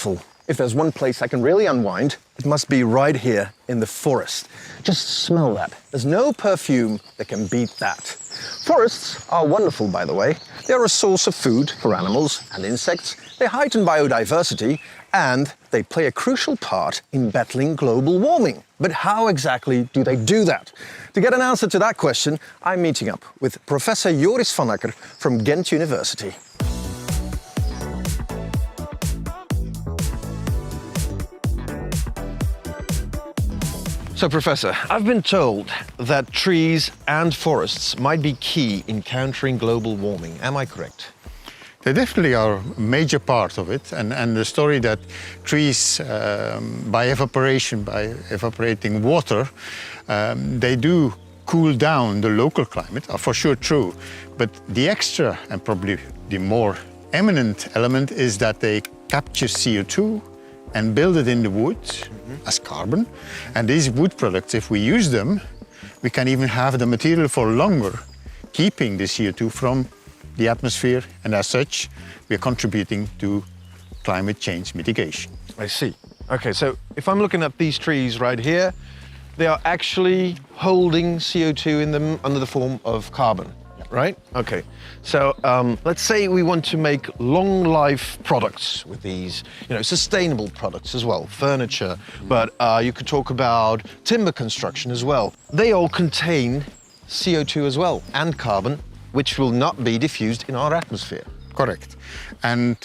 wonderful. If there's one place I can really unwind, it must be right here in the forest. Just smell that. There's no perfume that can beat that. Forests are wonderful, by the way. They're a source of food for animals and insects. They heighten biodiversity, and they play a crucial part in battling global warming. But how exactly do they do that? To get an answer to that question, I'm meeting up with Professor Joris van Akker from Ghent University. So, Professor, I've been told that trees and forests might be key in countering global warming. Am I correct? They definitely are a major part of it. And the story that trees, by evaporating water, they do cool down the local climate are for sure true. But the extra and probably the more eminent element is that they capture CO2 and build it in the wood as carbon. And these wood products, if we use them, we can even have the material for longer, keeping the CO2 from the atmosphere, and as such, we are contributing to climate change mitigation. I see. Okay, so if I'm looking at these trees right here, they are actually holding CO2 in them under the form of carbon. Right? Okay. So let's say we want to make long life products with these, sustainable products as well, furniture, but you could talk about timber construction as well. They all contain CO2 as well and carbon, which will not be diffused in our atmosphere. Correct. And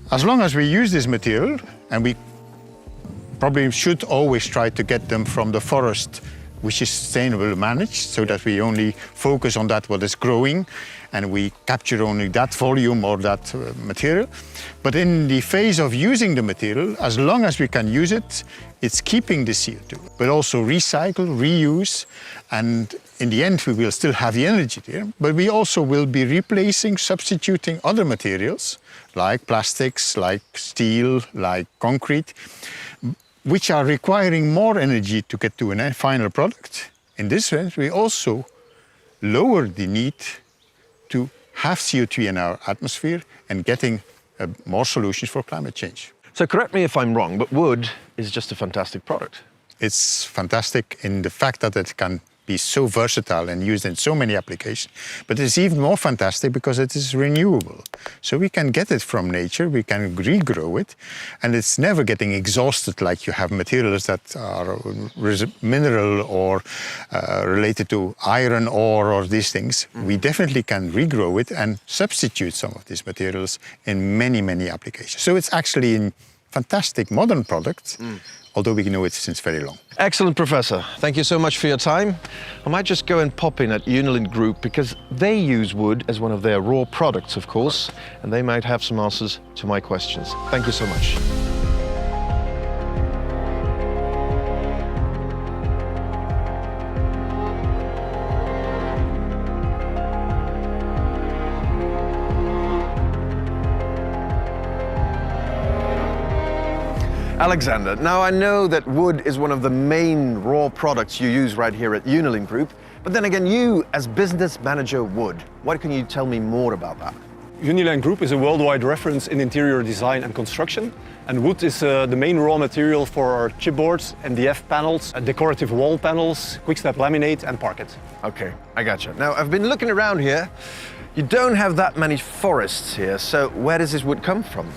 as long as we use this material, and we probably should always try to get them from the forest which is sustainably managed, so that we only focus on that what is growing and we capture only that volume or that material. But in the phase of using the material, as long as we can use it, it's keeping the CO2. But also recycle, reuse, and in the end we will still have the energy there, but we also will be replacing, substituting other materials like plastics, like steel, like concrete, which are requiring more energy to get to a final product. In this sense, we also lower the need to have CO2 in our atmosphere and getting more solutions for climate change. So correct me if I'm wrong, but wood is just a fantastic product. It's fantastic in the fact that it can be so versatile and used in so many applications. But it's even more fantastic because it is renewable. So we can get it from nature, we can regrow it, and it's never getting exhausted like you have materials that are mineral or related to iron ore or these things. We definitely can regrow it and substitute some of these materials in many, many applications. So it's actually a fantastic modern product, although we know it since very long. Excellent, Professor. Thank you so much for your time. I might just go and pop in at Unilin Group because they use wood as one of their raw products, of course, and they might have some answers to my questions. Thank you so much. Alexander, now I know that wood is one of the main raw products you use right here at Unilin Group, but then again, you as business manager wood, what can you tell me more about that? Unilin Group is a worldwide reference in interior design and construction, and wood is the main raw material for our chipboards, MDF panels, decorative wall panels, quick-step laminate and parquet. Okay, I gotcha. Now, I've been looking around here. You don't have that many forests here, so where does this wood come from?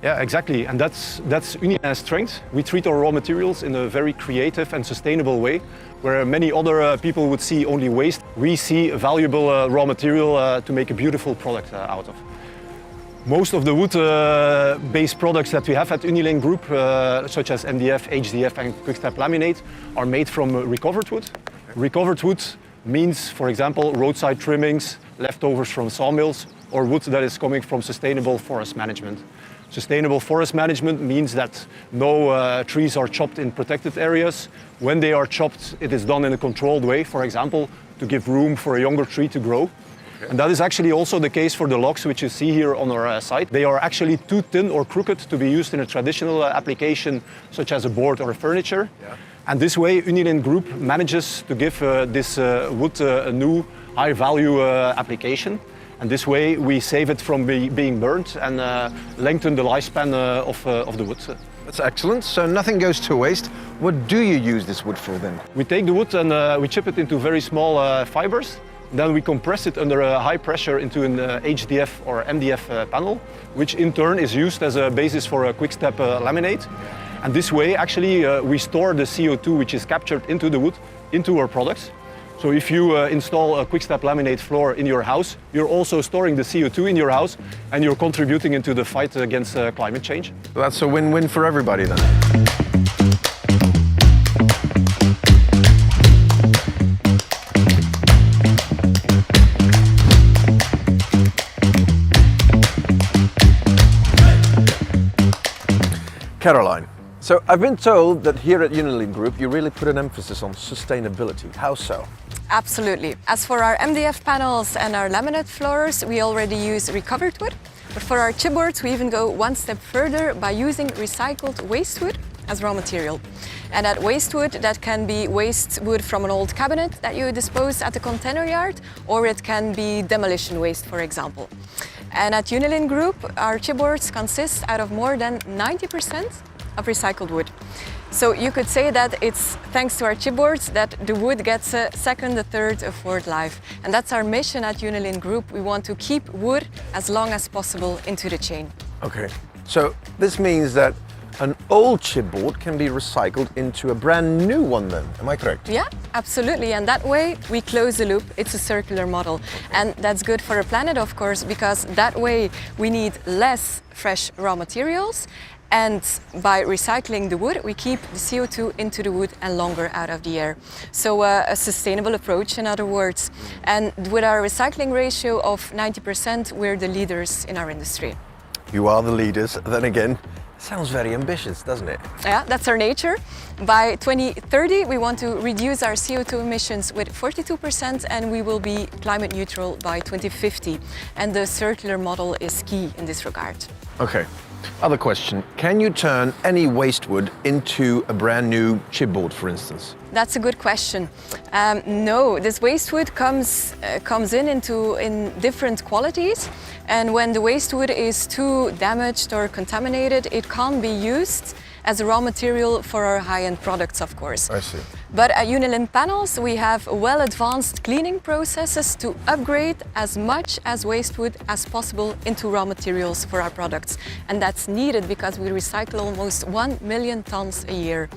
Yeah, exactly, and that's Unilin's strength. We treat our raw materials in a very creative and sustainable way, where many other people would see only waste. We see a valuable raw material to make a beautiful product out of. Most of the wood-based products that we have at Unilin Group, such as MDF, HDF and quick-step laminate, are made from recovered wood. Recovered wood means, for example, roadside trimmings, leftovers from sawmills, or wood that is coming from sustainable forest management. Sustainable forest management means that no trees are chopped in protected areas. When they are chopped, it is done in a controlled way, for example, to give room for a younger tree to grow. Okay. And that is actually also the case for the logs which you see here on our site. They are actually too thin or crooked to be used in a traditional application, such as a board or a furniture. Yeah. And this way, Unilin Group manages to give this wood a new high-value application. And this way we save it from being burnt and lengthen the lifespan of the wood. That's excellent. So nothing goes to waste. What do you use this wood for then? We take the wood and we chip it into very small fibers. Then we compress it under a high pressure into an HDF or MDF panel, which in turn is used as a basis for a quick step laminate. And this way, actually, we store the CO2 which is captured into the wood into our products. So if you install a quick step laminate floor in your house, you're also storing the CO2 in your house and you're contributing into the fight against climate change. That's a win-win for everybody then. Caroline, so I've been told that here at Unilin Group you really put an emphasis on sustainability. How so? Absolutely. As for our MDF panels and our laminate floors, we already use recovered wood. But for our chipboards, we even go one step further by using recycled waste wood as raw material. And that waste wood, that can be waste wood from an old cabinet that you dispose at the container yard, or it can be demolition waste, for example. And at Unilin Group, our chipboards consist out of more than 90% of recycled wood. So you could say that it's thanks to our chipboards that the wood gets a second, a third, a fourth life. And that's our mission at Unilin Group. We want to keep wood as long as possible into the chain. Okay, so this means that an old chipboard can be recycled into a brand new one then, am I correct? Yeah, absolutely. And that way we close the loop. It's a circular model. And that's good for the planet, of course, because that way we need less fresh raw materials. And by recycling the wood, we keep the CO2 into the wood and longer out of the air. So a sustainable approach, in other words. And with our recycling ratio of 90%, we're the leaders in our industry. You are the leaders. Then again, sounds very ambitious, doesn't it? Yeah, that's our nature. By 2030, we want to reduce our CO2 emissions with 42% and we will be climate neutral by 2050. And the circular model is key in this regard. Okay. Other question, can you turn any waste wood into a brand new chipboard, for instance? That's a good question. No, this waste wood comes in different qualities, and when the waste wood is too damaged or contaminated, it can't be used as a raw material for our high-end products, of course. I see. But at UNILIN Panels, we have well-advanced cleaning processes to upgrade as much as waste wood as possible into raw materials for our products. And that's needed because we recycle almost 1 million tons a year.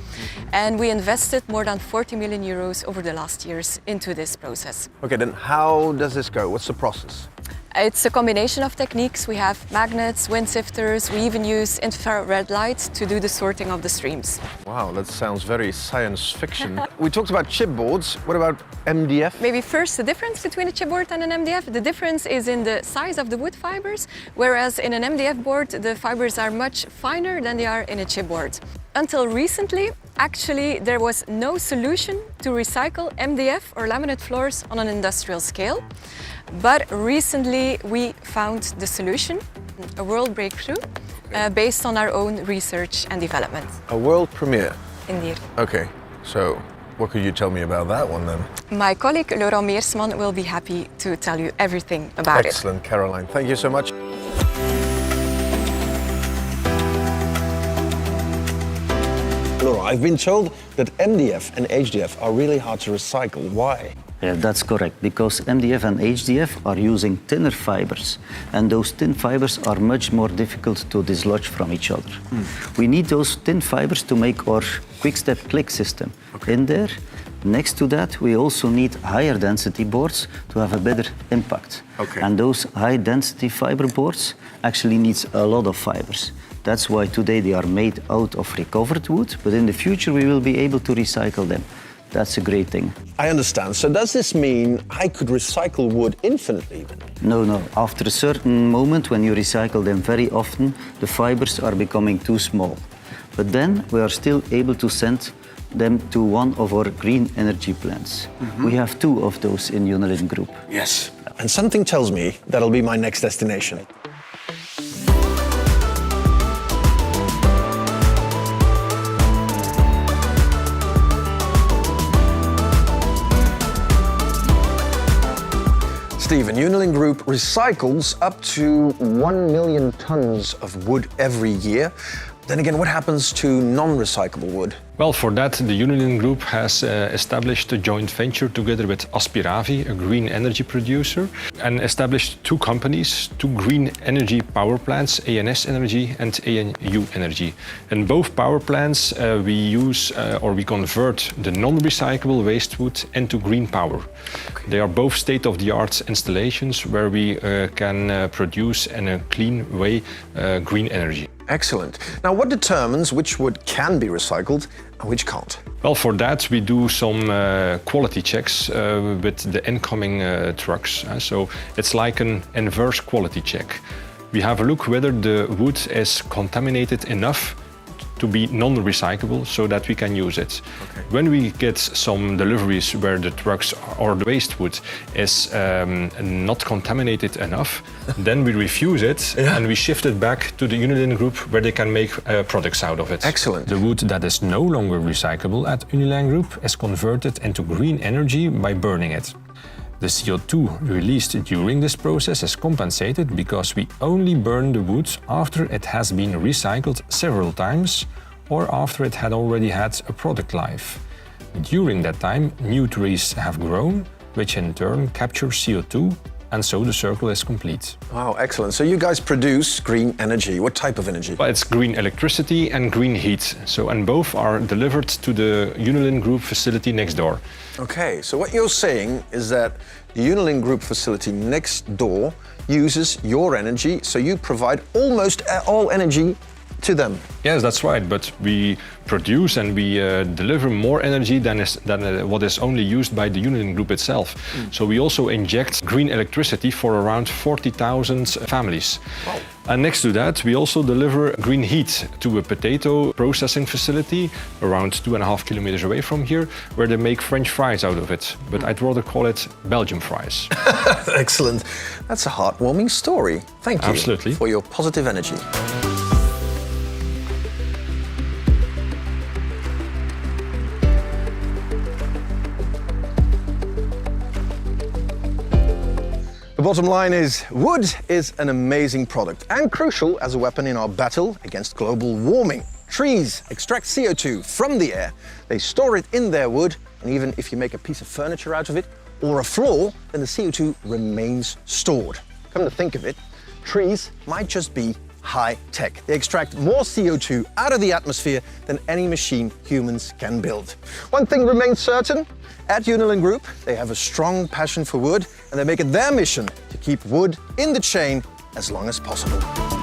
And we invested more than 40 million euros over the last years into this process. Okay, then how does this go? What's the process? It's a combination of techniques. We have magnets, wind sifters, we even use infrared lights to do the sorting of the streams. Wow, that sounds very science fiction. We talked about chipboards. What about MDF? Maybe first the difference between a chipboard and an MDF. The difference is in the size of the wood fibers, whereas in an MDF board the fibers are much finer than they are in a chipboard. Until recently, actually, there was no solution to recycle MDF or laminate floors on an industrial scale. But recently we found the solution, a world breakthrough, based on our own research and development. A world premiere? Indeed. Okay, so what could you tell me about that one then? My colleague Laurent Meersman will be happy to tell you everything about Excellent, Caroline. Thank you so much. Laurent, I've been told that MDF and HDF are really hard to recycle. Why? Yeah, that's correct, because MDF and HDF are using thinner fibers, and those thin fibers are much more difficult to dislodge from each other. We need those thin fibers to make our quick-step click system. In there, next to that, we also need higher density boards to have a better impact. And those high-density fiber boards actually needs a lot of fibers. That's why today they are made out of recovered wood, but in the future we will be able to recycle them. That's a great thing. I understand. So does this mean I could recycle wood infinitely then? No. After a certain moment, when you recycle them very often, the fibers are becoming too small. But then we are still able to send them to one of our green energy plants. We have 2 of those in Unilin Group. Yes. And something tells me that'll be my next destination. Stephen, Unilin Group recycles up to 1 million tons of wood every year. Then again, what happens to non-recyclable wood? Well, for that, the Unilin Group has established a joint venture together with Aspiravi, a green energy producer, and established two companies, two green energy power plants, ANS Energy and ANU Energy. In both power plants, we use or we convert the non-recyclable waste wood into green power. Okay. They are both state-of-the-art installations where we can produce in a clean way green energy. Excellent. Now, what determines which wood can be recycled and which can't? Well, for that we do some quality checks with the incoming trucks. So it's like an inverse quality check. We have a look whether the wood is contaminated enough to be non-recyclable so that we can use it. Okay. When we get some deliveries where the trucks or the waste wood is not contaminated enough, then we refuse it and we shift it back to the Unilin Group where they can make products out of it. Excellent. The wood that is no longer recyclable at Unilin Group is converted into green energy by burning it. The CO2 released during this process is compensated because we only burn the wood after it has been recycled several times or after it had already had a product life. During that time, new trees have grown, which in turn capture CO2, and so the circle is complete. Wow, excellent. So you guys produce green energy. What type of energy? Well, it's green electricity and green heat. And both are delivered to the Unilin Group facility next door. Okay, so what you're saying is that the Unilin Group facility next door uses your energy, so you provide almost all energy to them. Yes, that's right, but we produce and we deliver more energy than what is only used by the Unilin Group itself. So we also inject green electricity for around 40,000 families. Wow. And next to that, we also deliver green heat to a potato processing facility around 2.5 kilometers away from here, where they make French fries out of it. But I'd rather call it Belgium fries. Excellent. That's a heartwarming story. Thank you. Absolutely. For your positive energy. The bottom line is, wood is an amazing product and crucial as a weapon in our battle against global warming. Trees extract CO2 from the air, they store it in their wood, and even if you make a piece of furniture out of it or a floor, then the CO2 remains stored. Come to think of it, trees might just be high tech. They extract more CO2 out of the atmosphere than any machine humans can build. One thing remains certain, at Unilin Group, they have a strong passion for wood and they make it their mission to keep wood in the chain as long as possible.